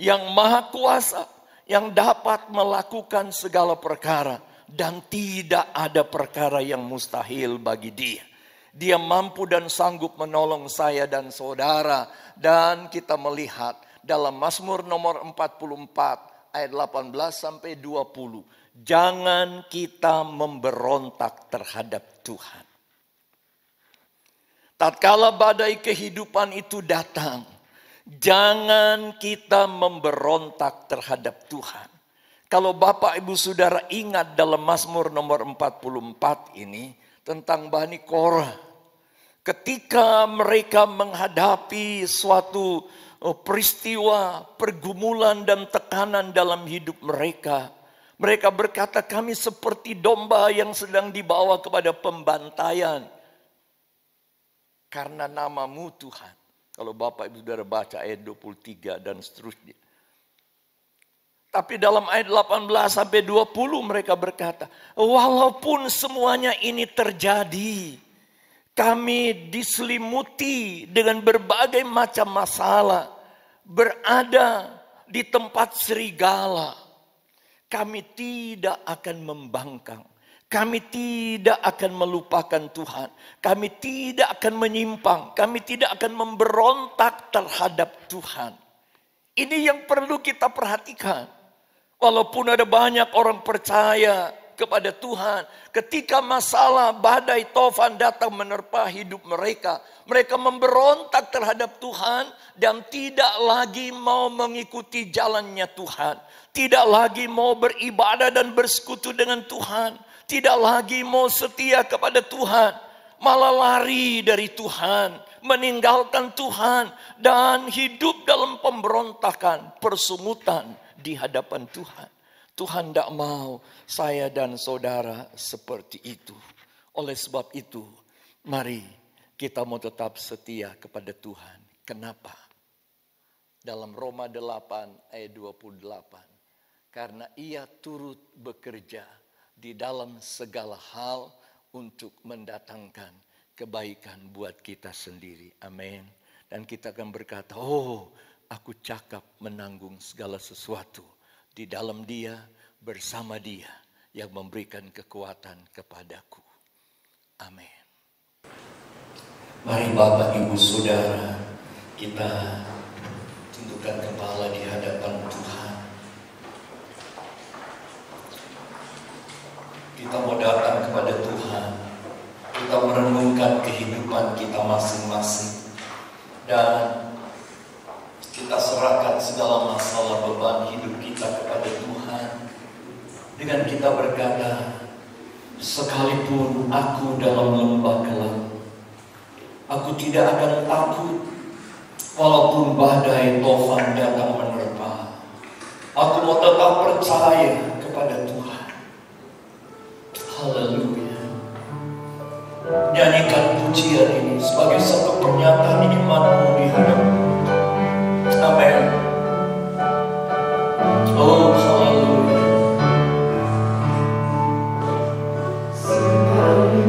yang maha kuasa, yang dapat melakukan segala perkara. Dan tidak ada perkara yang mustahil bagi dia. Dia mampu dan sanggup menolong saya dan saudara. Dan kita melihat dalam Mazmur nomor 44 ayat 18 sampai 20. Jangan kita memberontak terhadap Tuhan. Tatkala badai kehidupan itu datang, jangan kita memberontak terhadap Tuhan. Kalau Bapak Ibu Saudara ingat dalam Mazmur nomor 44 ini tentang Bani Korah. Ketika mereka menghadapi suatu peristiwa, pergumulan dan tekanan dalam hidup mereka. Mereka berkata, kami seperti domba yang sedang dibawa kepada pembantaian. Karena namamu Tuhan. Kalau Bapak Ibu Saudara baca ayat 23 dan seterusnya. Tapi dalam ayat 18 sampai 20 mereka berkata, walaupun semuanya ini terjadi, kami diselimuti dengan berbagai macam masalah, berada di tempat serigala. Kami tidak akan membangkang. Kami tidak akan melupakan Tuhan. Kami tidak akan menyimpang. Kami tidak akan memberontak terhadap Tuhan. Ini yang perlu kita perhatikan. Walaupun ada banyak orang percaya kepada Tuhan, ketika masalah badai tofan datang menerpa hidup mereka, mereka memberontak terhadap Tuhan dan tidak lagi mau mengikuti jalannya Tuhan. Tidak lagi mau beribadah dan bersekutu dengan Tuhan. Tidak lagi mau setia kepada Tuhan. Malah lari dari Tuhan. Meninggalkan Tuhan. Dan hidup dalam pemberontakan, persungutan di hadapan Tuhan. Tuhan tidak mau saya dan saudara seperti itu. Oleh sebab itu, mari kita mau tetap setia kepada Tuhan. Kenapa? Dalam Roma 8 ayat 28. Karena ia turut bekerja di dalam segala hal untuk mendatangkan kebaikan buat kita sendiri. Amin. Dan kita akan berkata, oh aku cakap menanggung segala sesuatu di dalam Dia, bersama Dia yang memberikan kekuatan kepadaku. Amin. Mari Bapak Ibu Saudara, kita tundukkan kepala di hadapan Tuhan. Kita mau datang kepada Tuhan. Kita merenungkan kehidupan kita masing-masing. Dan kita serahkan segala masalah beban hidup kita kepada Tuhan. Dengan kita berkata, sekalipun aku dalam lembah gelap, aku tidak akan takut. Walaupun badai tofan datang menerpa, aku mau tetap percaya kepada Tuhan. Haleluya. Nyanyikan pujian ini sebagai satu pernyataan imanmu di hadapan. Amin. Oh, haleluya. Sekalipun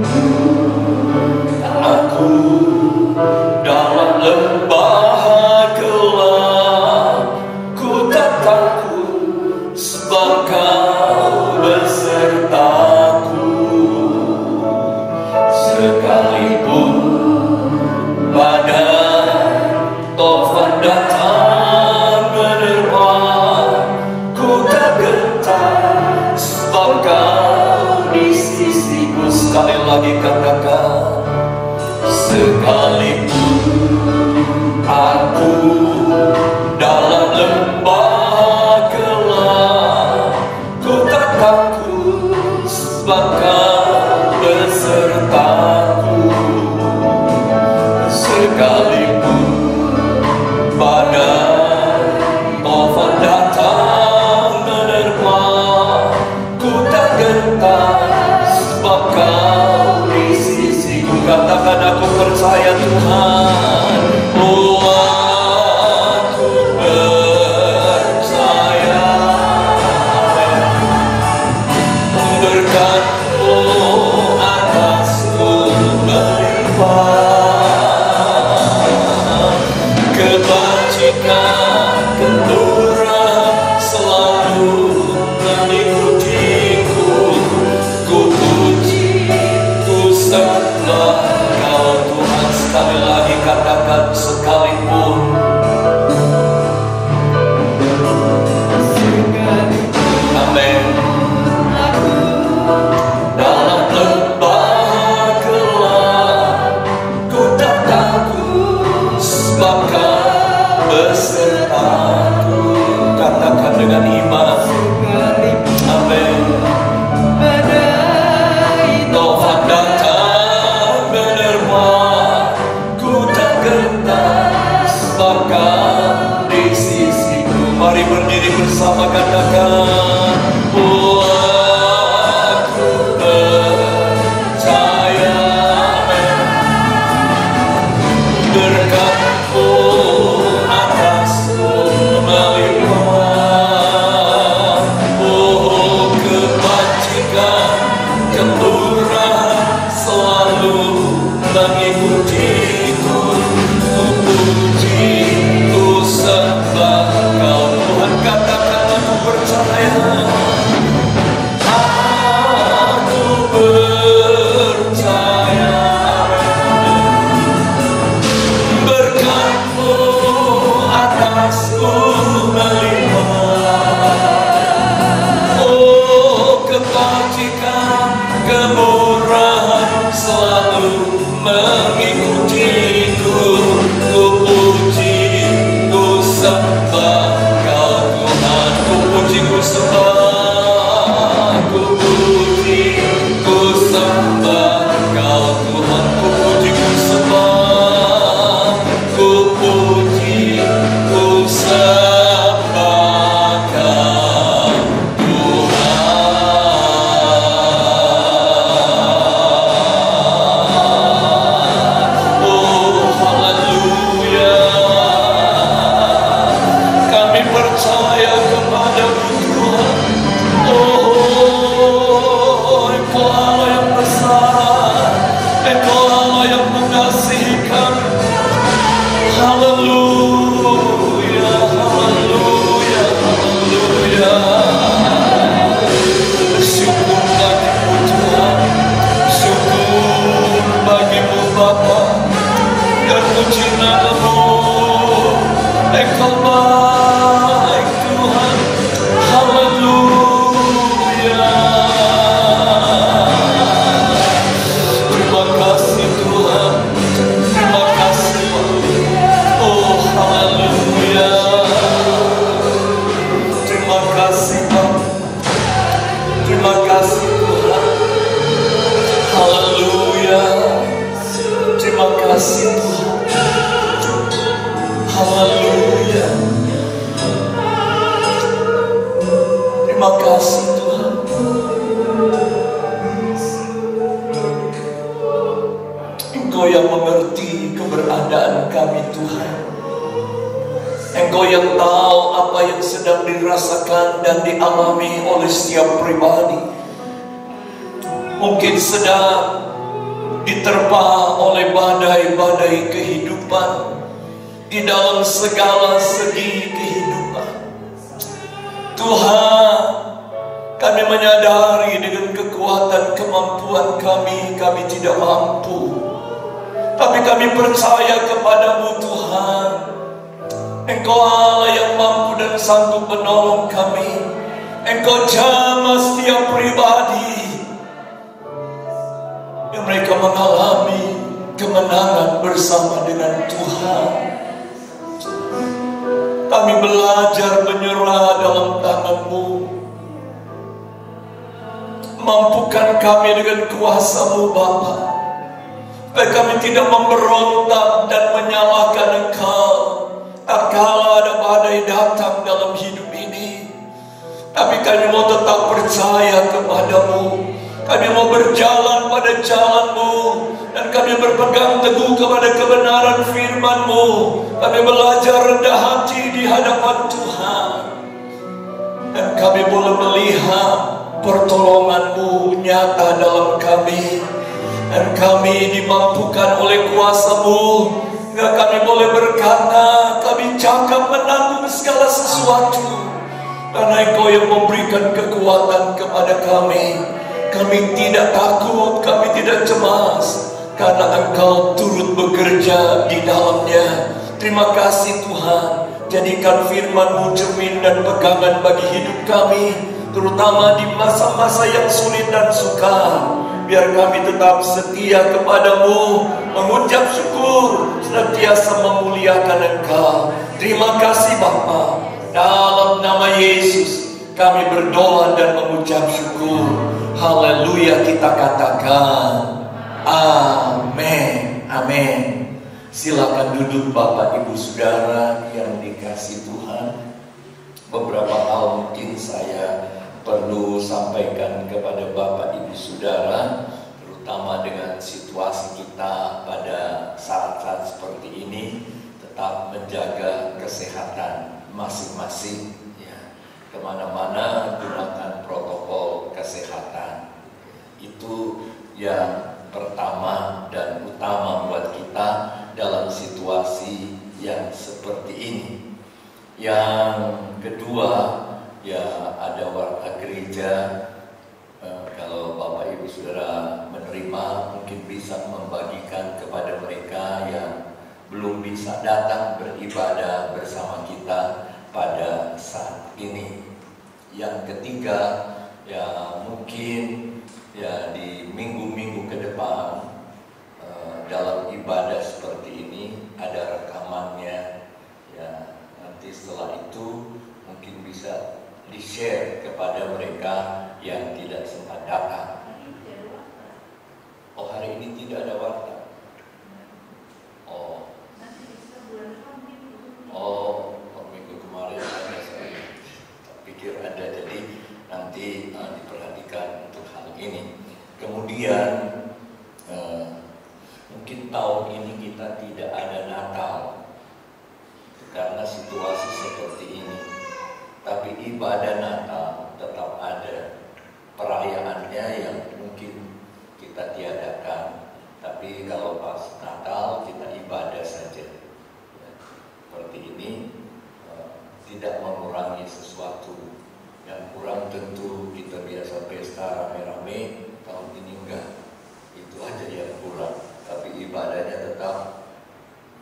sekalipun badai taufan datang menerpa, ku tak gentar sebab Kau di sisiku. Katakan, aku percaya Tuhan. Oh, aku percaya berkat-Mu atasku melimpah, kebajikan kelurahan selalu mengikutiku. Ku puji, ku sembah Kau Tuhan. Sekali lagi katakan, sekalipun. Amin. Dalam lembah gelap ku tak takut sebab Kau besertaku. Katakan dengan iman. Amin. Taufan datang menerpa, ku tak gentar sebab Kau di sisiku. Mari berdiri bersama, katakan, oh, aku percaya berkat-Mu atasku melimpah. Oh, kebajikan kelurahan selalu mengikutiku. Ku puji, ku sembah Kau Tuhan. Katakan, aku percaya. Aku percaya berkat-Mu atasku melimpah. Oh, kebajikan kemurahan selalu mengikutiku. Ku puji, ku sembah Kau Tuhan. Ku puji, ku sembah, ku puji, ku sembah Kau Tuhan. Ku puji, ku sembah, ku puji, ku sembah Kau Tuhan. Oh, haleluya. Kami percaya kepada-Mu Tuhan. Oh, Engkau Allah yang besar, Engkau Allah yang mengasihi kami. Haleluya, haleluya, haleluya. Syukur bagi-Mu Tuhan, syukur bagi-Mu Bapa, dan puji nama-Mu. Engkau baik Tuhan. Haleluya. Terima kasih Tuhan. Terima kasih. Oh, haleluya. Terima kasih Bapa. Terima kasih Tuhan. Haleluya. Terima kasih Tuhan. Haleluya. Terima kasih Tuhan. Engkau yang mengerti keberadaan kami Tuhan. Engkau yang tahu apa yang sedang dirasakan dan dialami oleh setiap pribadi. Mungkin sedang diterpa oleh badai-badai kehidupan di dalam segala segi kehidupan. Tuhan, kami menyadari dengan kekuatan kemampuan kami tidak mampu. Tapi kami percaya kepada-Mu Tuhan. Engkau Allah yang mampu dan sanggup menolong kami. Engkau jamah setiap pribadi yang mereka mengalami kemenangan bersama dengan Tuhan. Kami belajar menyerah dalam tangan-Mu. Mampukan kami dengan kuasa-Mu Bapa, supaya kami tidak memberontak dan berjalan pada jalan-Mu, dan kami berpegang teguh kepada kebenaran firman-Mu. Kami belajar rendah hati di hadapan Tuhan, dan kami boleh melihat pertolongan-Mu nyata dalam kami, dan kami dimampukan oleh kuasa-Mu. Hingga kami boleh berkata, kami cakap menanggung segala sesuatu, karena Engkau yang memberikan kekuatan kepada kami. Kami tidak takut, kami tidak cemas, karena Engkau turut bekerja di dalamnya. Terima kasih Tuhan. Jadikan firman-Mu cermin dan pegangan bagi hidup kami, terutama di masa-masa yang sulit dan sukar. Biar kami tetap setia kepada-Mu, mengucap syukur, senantiasa memuliakan Engkau. Terima kasih Bapa. Dalam nama Yesus kami berdoa dan mengucap syukur. Haleluya kita katakan amin. Amin. Silakan duduk Bapak Ibu Saudara yang dikasihi Tuhan. Beberapa hal mungkin saya perlu sampaikan kepada Bapak Ibu Saudara, terutama dengan situasi kita pada saat-saat seperti ini. Tetap menjaga kesehatan masing-masing ya. Kemana-mana gunakan protokol kesehatan. Itu yang pertama dan utama buat kita dalam situasi yang seperti ini. Yang kedua, ya ada warga gereja, kalau Bapak Ibu Saudara menerima, mungkin bisa membagikan kepada mereka yang belum bisa datang beribadah bersama kita pada saat ini. Yang ketiga, ya mungkin ya di minggu-minggu ke depan dalam ibadah seperti ini ada rekamannya. Ya nanti setelah itu mungkin bisa di-share kepada mereka yang tidak sempat datang. Oh, hari ini tidak ada warta. Minggu kemarin ada, saya pikir ada, jadi nanti diperhatikan untuk hal ini. Kemudian mungkin tahun ini kita tidak ada Natal karena situasi seperti ini, tapi ibadah Natal tetap ada. Perayaannya yang mungkin kita tiadakan, tapi kalau pas Natal kita ibadah saja. Seperti ini tidak mengurangi sesuatu. Yang kurang tentu kita biasa pesta rame-rame, tahun ini enggak. Itu aja yang kurang, tapi ibadahnya tetap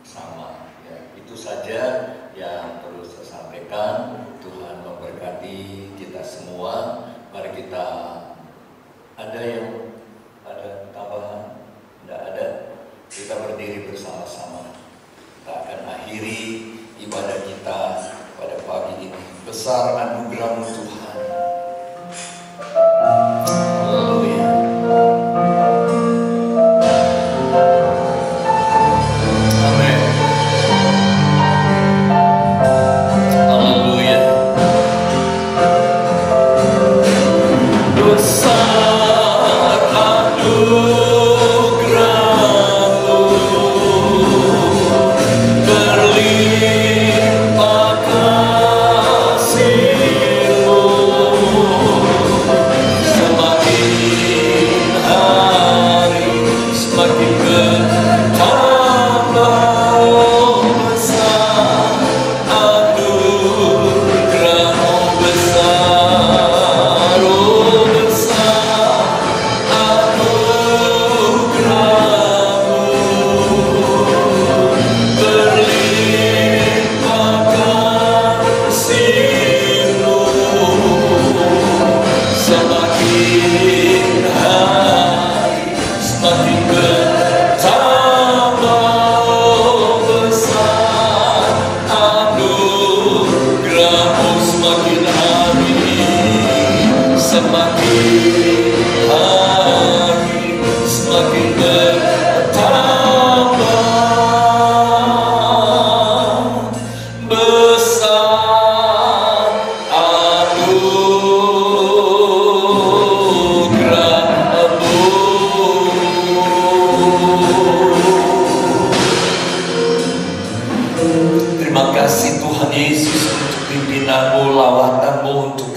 sama ya. Itu saja yang perlu saya sampaikan. Tuhan memberkati kita semua. Mari kita, ada yang ada tambahan? Tidak ada. Kita berdiri bersama-sama. Kita akan akhiri ibadah kita pada pagi ini. Besar anugerah-Mu Tuhan. Haleluya. Amin. Haleluya. Besar anugerah-Mu, berlimpah kasih-Mu.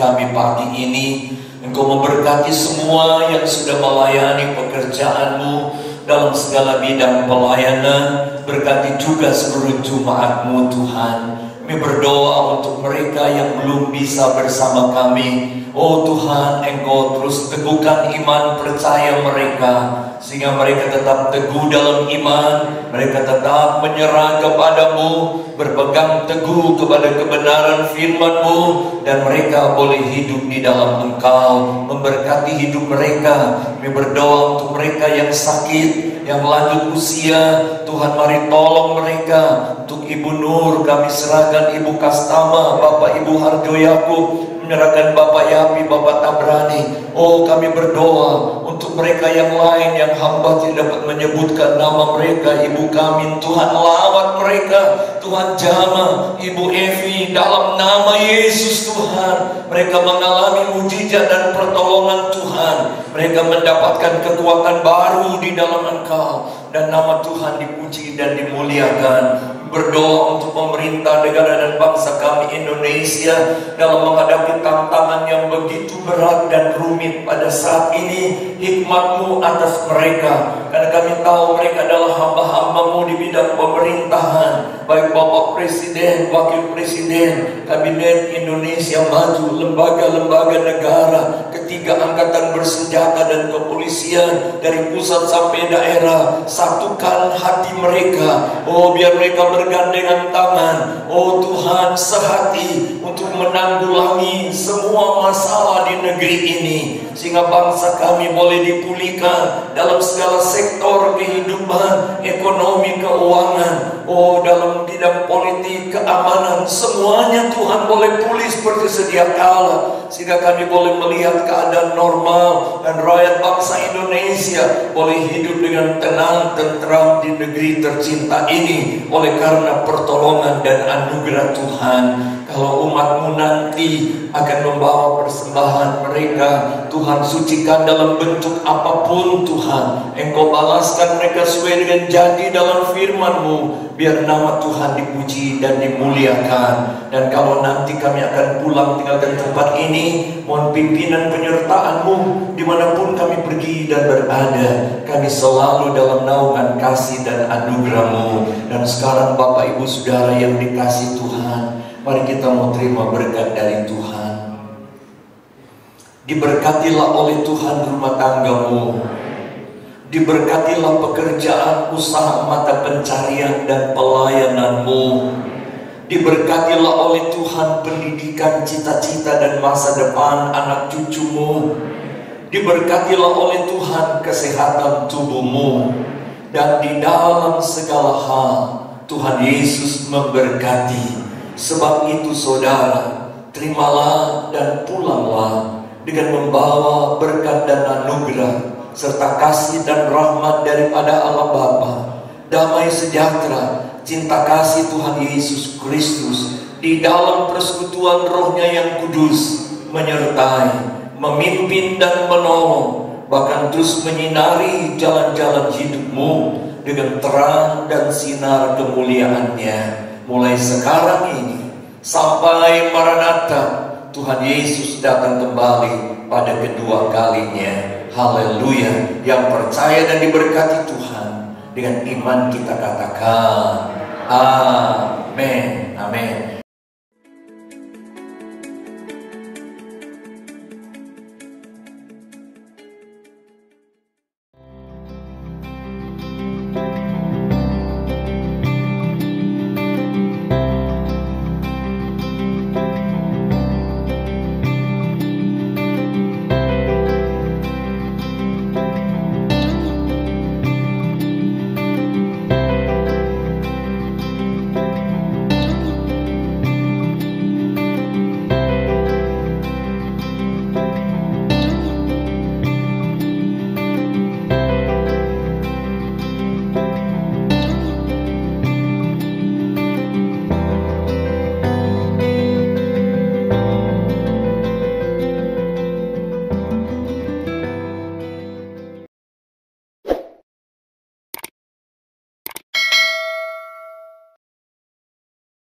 kami pagi ini. Engkau memberkati semua yang sudah melayani pekerjaan-Mu dalam segala bidang pelayanan. Berkati juga seluruh jemaat-Mu Tuhan. Kami berdoa untuk mereka yang belum bisa bersama kami. Oh Tuhan, Engkau terus teguhkan iman percaya mereka, sehingga mereka tetap teguh dalam iman, mereka tetap menyerah kepadamu, berpegang teguh kepada kebenaran firman-Mu, dan mereka boleh hidup di dalam Engkau. Memberkati hidup mereka. Kami berdoa untuk mereka yang sakit, yang lanjut usia. Tuhan, mari tolong mereka. Untuk Ibu Nur kami serahkan, Ibu Kastama, Bapak Ibu Harjo Yakub, menyerahkan Bapak Yapi, Bapak Tabrani. Oh, kami berdoa untuk mereka yang lain yang hamba tidak dapat menyebutkan nama mereka. Ibu kami, Tuhan lawat mereka. Tuhan jamah Ibu Evi dalam nama Yesus Tuhan. Mereka mengalami mujizat dan pertolongan Tuhan. Mereka mendapatkan kekuatan baru di dalam Engkau, dan nama Tuhan dipuji dan dimuliakan. Berdoa untuk pemerintah negara dan bangsa kami Indonesia dalam menghadapi tantangan yang begitu berat dan rumit pada saat ini. Hikmat-Mu atas mereka, karena kami tahu mereka adalah hamba-hamba-Mu di bidang pemerintahan, baik Bapak Presiden, Wakil Presiden, Kabinet Indonesia Maju, lembaga-lembaga negara, ketiga angkatan bersenjata dan kepolisian, dari pusat sampai daerah. Satukan hati mereka. Oh, biar mereka bergandengan tangan. Oh Tuhan, sehati untuk menanggulangi semua masalah di negeri ini, sehingga bangsa kami boleh dipulihkan dalam segala sektor kehidupan, ekonomi, keuangan. Oh, dalam bidang politik, keamanan, semuanya Tuhan boleh pulih seperti sedia kala, sehingga kami boleh melihat keadaan normal, dan rakyat bangsa Indonesia boleh hidup dengan tenang, tentram di negeri tercinta ini oleh karena pertolongan dan anugerah Tuhan. Kalau umat-Mu nanti akan membawa persembahan mereka, Tuhan sucikan dalam bentuk apapun Tuhan. Engkau balaskan mereka sesuai dengan janji dalam firman-Mu, biar nama Tuhan dipuji dan dimuliakan. Dan kalau nanti kami akan pulang tinggalkan tempat ini, mohon pimpinan penyertaan-Mu dimanapun kami pergi dan berada. Kami selalu dalam naungan kasih dan anugerah-Mu. Dan sekarang Bapak Ibu Saudara yang dikasih Tuhan, mari kita mau terima berkat dari Tuhan. Diberkatilah oleh Tuhan rumah tanggamu. Diberkatilah pekerjaan, usaha, mata pencarian dan pelayananmu. Diberkatilah oleh Tuhan pendidikan, cita-cita dan masa depan anak cucumu. Diberkatilah oleh Tuhan kesehatan tubuhmu. Dan di dalam segala hal Tuhan Yesus memberkati. Sebab itu saudara, terimalah dan pulanglah dengan membawa berkat dan anugerah serta kasih dan rahmat daripada Allah Bapa, damai sejahtera, cinta kasih Tuhan Yesus Kristus di dalam persekutuan Roh-Nya yang kudus menyertai, memimpin dan menolong, bahkan terus menyinari jalan-jalan hidupmu dengan terang dan sinar kemuliaan-Nya, mulai sekarang ini sampai Maranatha, Tuhan Yesus datang kembali pada kedua kalinya. Haleluya. Yang percaya dan diberkati Tuhan, dengan iman kita katakan amin.